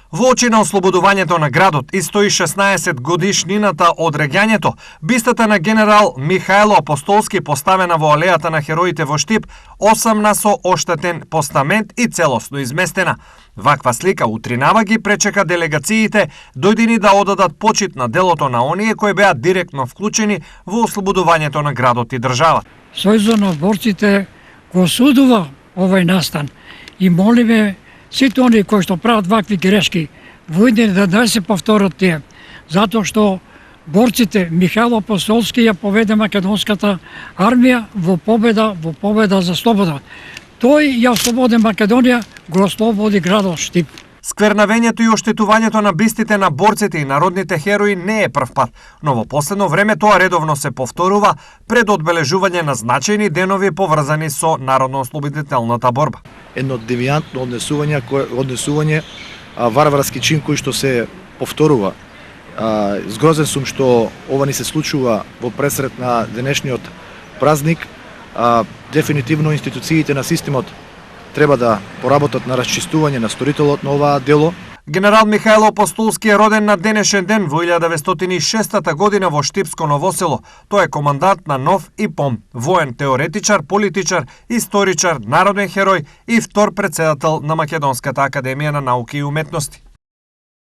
Во очи на ослободувањето на градот и 116 годишнината од реѓањето, бистата на генерал Михајло Апостолски поставена во алејата на хероите во Штип, 8 со оштетен постамент и целосно изместена. Ваква слика утринава ги пречека делегациите дојдени да одадат почит на делото на оние кои беа директно вклучени во ослободувањето на градот и држава. Сојузот на борците го осудува овој настан и молиме сите оние кои што прават вакви грешки во идење да не се повторат тие, затоа што борците Михајло Апостолски ја поведе македонската армија во победа за слобода. Тој ја ослободи Македонија, го ослободи градот Штип. Сквернавењето и оштетувањето на бистите на борците и народните херои не е прв пат, но во последно време тоа редовно се повторува пред одбележување на значајни денови поврзани со народно-ослободителната борба. Едно девијантно однесување, варварски чин кој што се повторува. Згрозен сум што ова ни се случува во пресрет на денешниот празник. Дефинитивно институциите на системот треба да поработат на расчистување на сторителот на оваа дело. Генерал Михајло Апостолски е роден на денешен ден во 1906 година во Штипско Новосело. Тој е командант на Нов ИПОМ, воен теоретичар, политичар, историчар, народен херој и втор претседател на Македонската академија на науки и уметности.